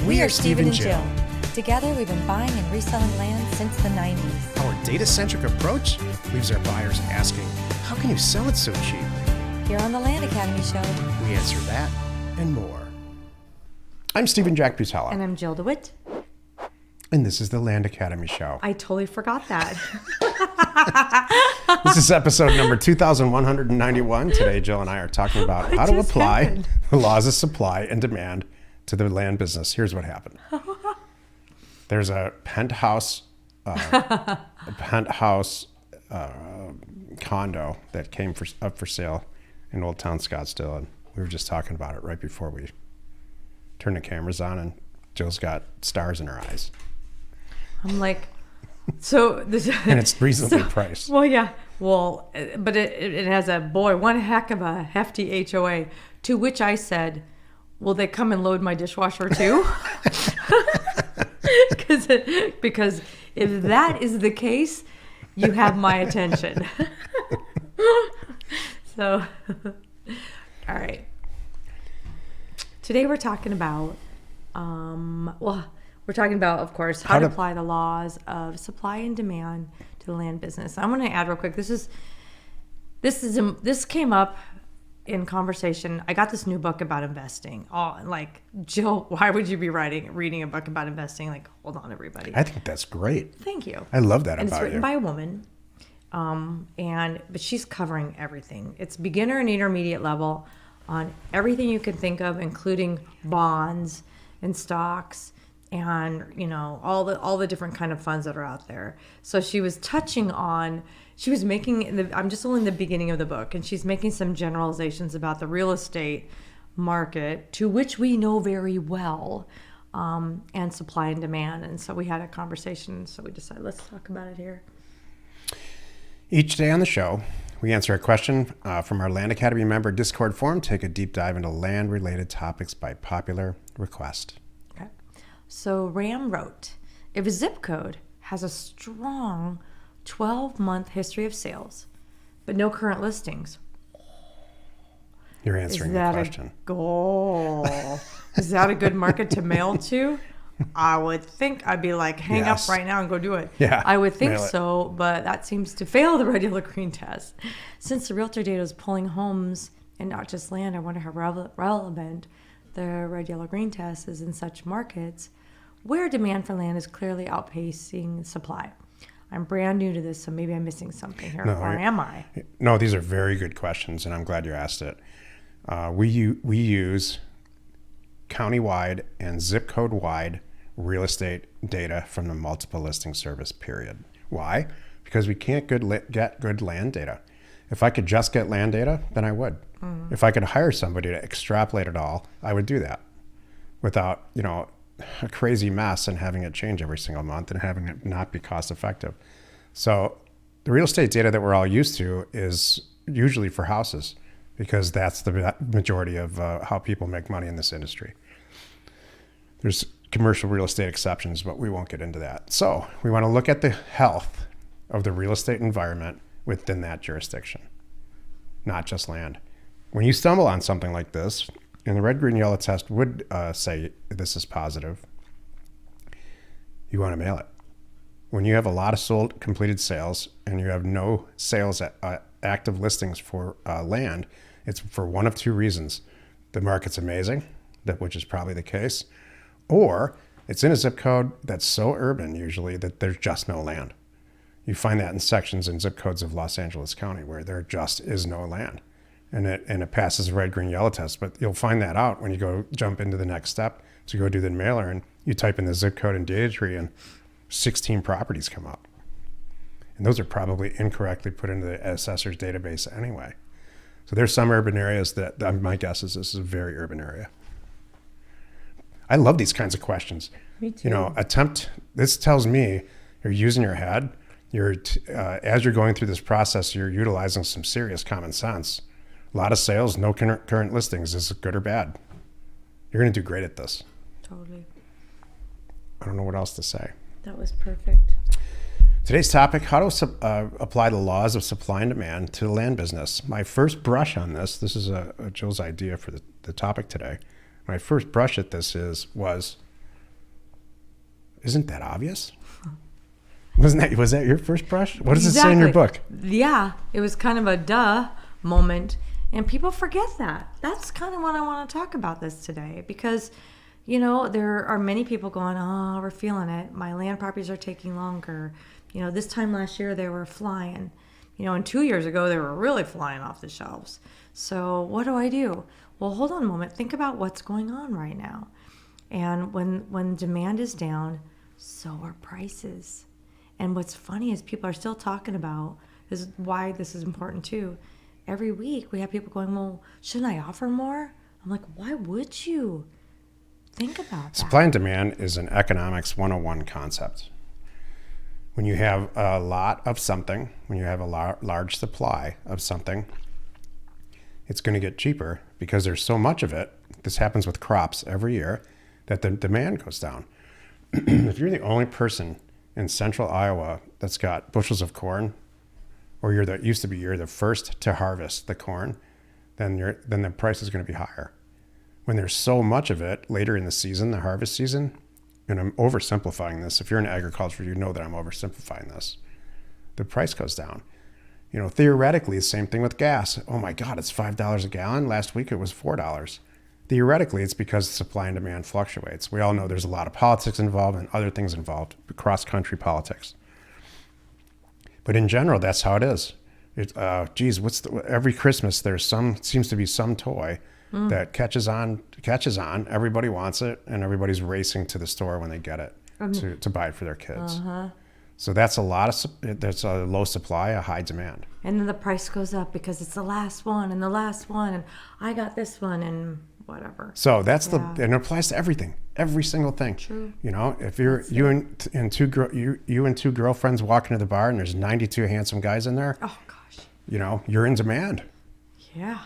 We are Steve and Jill. Together, we've been buying and reselling land since the 90s. Our data-centric approach leaves our buyers asking, how can you sell it so cheap? Here on the Land Academy Show, We answer that and more. I'm Stephen Jack Butala. And I'm Jill DeWit. And this is the Land Academy Show. I totally forgot that. This is episode number 2191. Today, Jill and I are talking about how to apply the laws of supply and demand to the land business. Here's what happened. There's a penthouse condo that came up for sale in Old Town Scottsdale, and we were just talking about it right before we turned the cameras on, and Jill's got stars in her eyes. I'm like, so this, and it's reasonably priced. Well, yeah. Well, but it has one heck of a hefty HOA. To which I said, will they come and load my dishwasher too? Because if that is the case, you have my attention. So, all right. Today we're talking about, we're talking about, of course, how to apply the laws of supply and demand to the land business. I'm going to add real quick. This came up in conversation. I got this new book about investing. Oh, like, Jill, why would you be reading a book about investing? Like, hold on, everybody. I think that's great. Thank you. I love that and about you. It's written by a woman, but she's covering everything. It's beginner and intermediate level on everything you can think of, including bonds and stocks and, you know, all the different kind of funds that are out there. So she was making, I'm just only in the beginning of the book, and she's making some generalizations about the real estate market, to which we know very well, and supply and demand. And so we had a conversation, so we decided, let's talk about it here. Each day on the show, we answer a question from our Land Academy member Discord forum, take a deep dive into land-related topics by popular request. Okay. So Ram wrote, if a zip code has a strong 12-month history of sales, but no current listings, you're answering the question. Is that a good market to mail to? I would think. I'd be like, hang up right now and go do it. Yeah, I would think so, but that seems to fail the regular green test. Since the realtor data is pulling homes and not just land, I wonder how relevant the regular green test is in such markets where demand for land is clearly outpacing supply. I'm brand new to this, so maybe I'm missing something here. Or am I? No, these are very good questions, and I'm glad you asked it. We use county-wide and zip code-wide real estate data from the multiple listing service, period. Why? Because we can't get good land data. If I could just get land data, then I would. Mm-hmm. If I could hire somebody to extrapolate it all, I would do that without, a crazy mess and having it change every single month and having it not be cost effective. So the real estate data that we're all used to is usually for houses, because that's the majority of how people make money in this industry. There's commercial real estate exceptions, but we won't get into that. So we want to look at the health of the real estate environment within that jurisdiction, not just land. When you stumble on something like this, and the red, green, yellow test would say this is positive, you want to mail it. When you have a lot of completed sales and you have no sales active listings for land, it's for one of two reasons. The market's amazing, which is probably the case, or it's in a zip code that's so urban usually that there's just no land. You find that in sections and zip codes of Los Angeles County where there just is no land. And it passes the red, green, yellow test, but you'll find that out when you go jump into the next step to go do the mailer, and you type in the zip code and data tree, and 16 properties come up. And those are probably incorrectly put into the assessor's database anyway. So there's some urban areas that my guess is this is a very urban area. I love these kinds of questions. Me too. This tells me you're using your head. As you're going through this process, you're utilizing some serious common sense. A lot of sales, no current listings. Is it good or bad? You're going to do great at this. Totally. I don't know what else to say. That was perfect. Today's topic, how to apply the laws of supply and demand to the land business. My first brush on this is Jill's idea for the topic today. My first brush at this was Isn't that obvious? Was that your first brush? What does it say in your book? Yeah, it was kind of a duh moment, and people forget that. That's kind of what I want to talk about this today, because there are many people going, oh, we're feeling it. My land properties are taking longer. This time last year they were flying. And 2 years ago they were really flying off the shelves. So what do I do? Well, hold on a moment. Think about what's going on right now. And when demand is down, so are prices. And what's funny is people are still talking about, this is why this is important too. Every week we have people going, well, shouldn't I offer more? I'm like, why would you? Think about that. Supply and demand is an economics 101 concept. When you have a lot of something, when you have a large supply of something, it's going to get cheaper because there's so much of it. This happens with crops every year, that the demand goes down. If you're the only person in central Iowa that's got bushels of corn, or you're the first to harvest the corn, then the price is going to be higher. When there's so much of it later in the season, the harvest season, and I'm oversimplifying this. If you're in agriculture, you know that I'm oversimplifying this. The price goes down. Theoretically, the same thing with gas. Oh my God, it's $5 a gallon. Last week it was $4. Theoretically, it's because supply and demand fluctuates. We all know there's a lot of politics involved and other things involved, cross-country politics. But in general, that's how it is. Every Christmas seems to be some toy that catches on. Everybody wants it, and everybody's racing to the store when they get it to buy it for their kids. So that's a low supply, a high demand. And then the price goes up because it's the last one, and I got this one, and whatever. So and it applies to everything, every single thing. True. If you and two girlfriends walk into the bar and there's 92 handsome guys in there. Oh gosh. You're in demand. Yeah.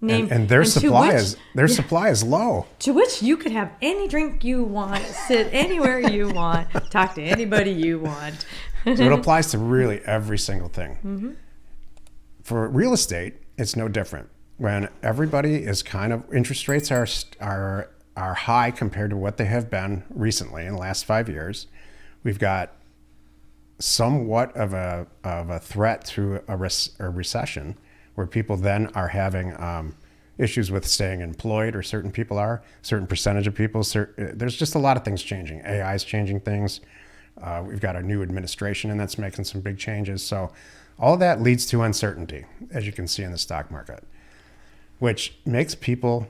And their supply is low. To which you could have any drink you want, sit anywhere you want, talk to anybody you want. So it applies to really every single thing. Mm-hmm. For real estate, it's no different. When everybody is interest rates are high compared to what they have been recently in the last 5 years, we've got somewhat of a threat to a recession, where people then are having issues with staying employed, or certain percentage of people. There's just a lot of things changing. AI is changing things. We've got a new administration, and that's making some big changes. So all of that leads to uncertainty, as you can see in the stock market, which makes people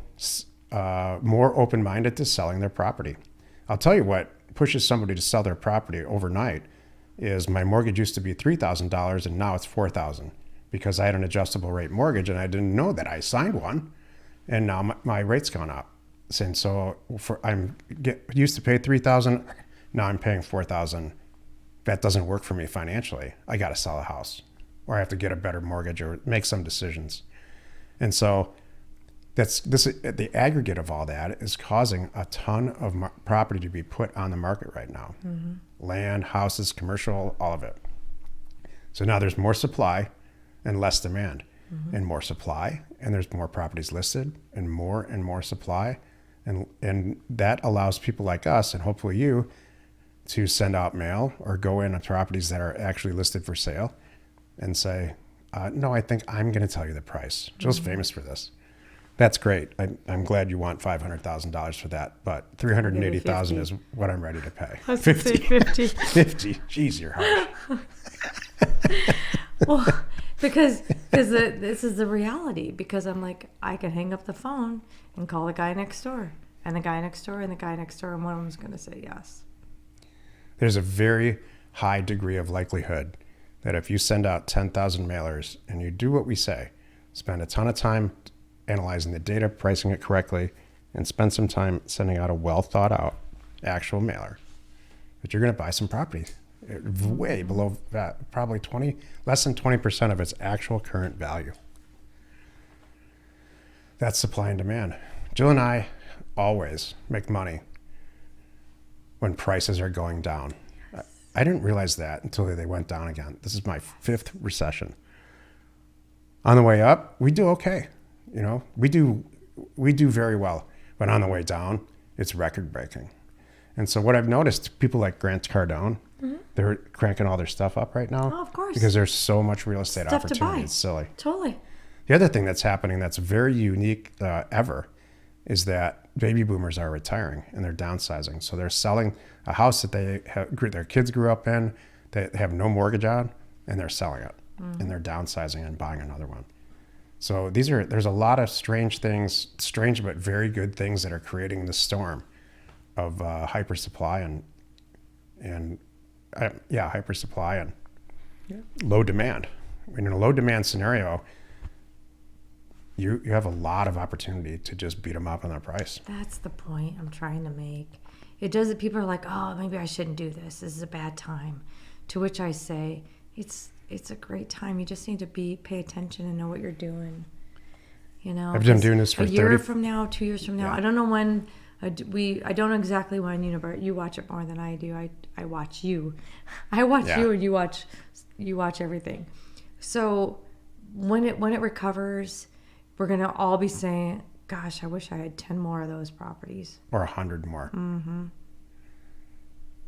more open-minded to selling their property. I'll tell you what pushes somebody to sell their property overnight is, my mortgage used to be $3,000 and now it's $4,000, because I had an adjustable rate mortgage and I didn't know that. I signed one, and now my rate's gone up. And so used to pay $3,000, now I'm paying $4,000. That doesn't work for me financially. I got to sell a house, or I have to get a better mortgage, or make some decisions. And so the aggregate of all that is causing a ton of property to be put on the market right now. Mm-hmm. Land, houses, commercial, all of it. So now there's more supply and less demand. Mm-hmm. And more supply, and there's more properties listed, and more supply. And that allows people like us, and hopefully you, to send out mail or go in on properties that are actually listed for sale and say, no, I think I'm going to tell you the price. Jill's famous for this. That's great. I'm glad you want $500,000 for that, but $380,000 is what I'm ready to pay. I was 50. 50. 50. Jeez, you're harsh. Well, because this is the reality. Because I'm like, I can hang up the phone and call the guy next door, and the guy next door, and the guy next door, and one of them's going to say yes. There's a very high degree of likelihood that if you send out 10,000 mailers and you do what we say, spend a ton of time analyzing the data, pricing it correctly, and spend some time sending out a well thought out actual mailer, that you're going to buy some property way below that, probably less than 20% of its actual current value. That's supply and demand. Jill and I always make money when prices are going down. I didn't realize that until they went down again. This is my 5th recession. On the way up, we do okay. We do very well. But on the way down, it's record breaking. And so what I've noticed, people like Grant Cardone, they're cranking all their stuff up right now. Oh, of course. Because there's so much real estate Stuff to opportunity. buy. It's silly. Totally. The other thing that's happening that's very unique ever is that baby boomers are retiring and they're downsizing. So they're selling a house that their kids grew up in, they have no mortgage on, and they're selling it. And they're downsizing and buying another one. So there's a lot of strange things, strange but very good things that are creating the storm of hypersupply and hypersupply and low demand. In a low demand scenario, you have a lot of opportunity to just beat them up on their price. That's the point I'm trying to make. It does it. People are like, oh, maybe I shouldn't do this. This is a bad time. To which I say, it's a great time. You just need to pay attention and know what you're doing. You know, I've been doing this for a year from now, 2 years from now. Yeah. I don't know when. I don't know exactly when. You watch it more than I do. I watch you. I watch you, and you watch everything. So when it recovers, we're gonna all be saying, "Gosh, I wish I had 10 more of those properties, or 100 more." Mm-hmm.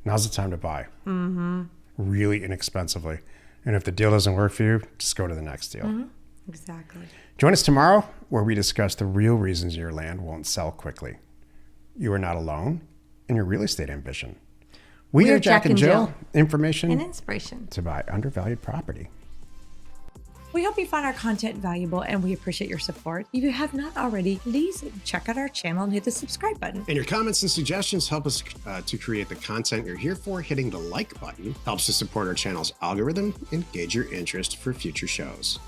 Now's the time to buy. Mm-hmm. Really inexpensively, and if the deal doesn't work for you, just go to the next deal. Mm-hmm. Exactly. Join us tomorrow, where we discuss the real reasons your land won't sell quickly. You are not alone in your real estate ambition. We are Jack and Jill. Information and inspiration to buy undervalued property. We hope you found our content valuable and we appreciate your support. If you have not already, please check out our channel and hit the subscribe button. And your comments and suggestions help us to create the content you're here for. Hitting the like button helps to support our channel's algorithm and gauge your interest for future shows.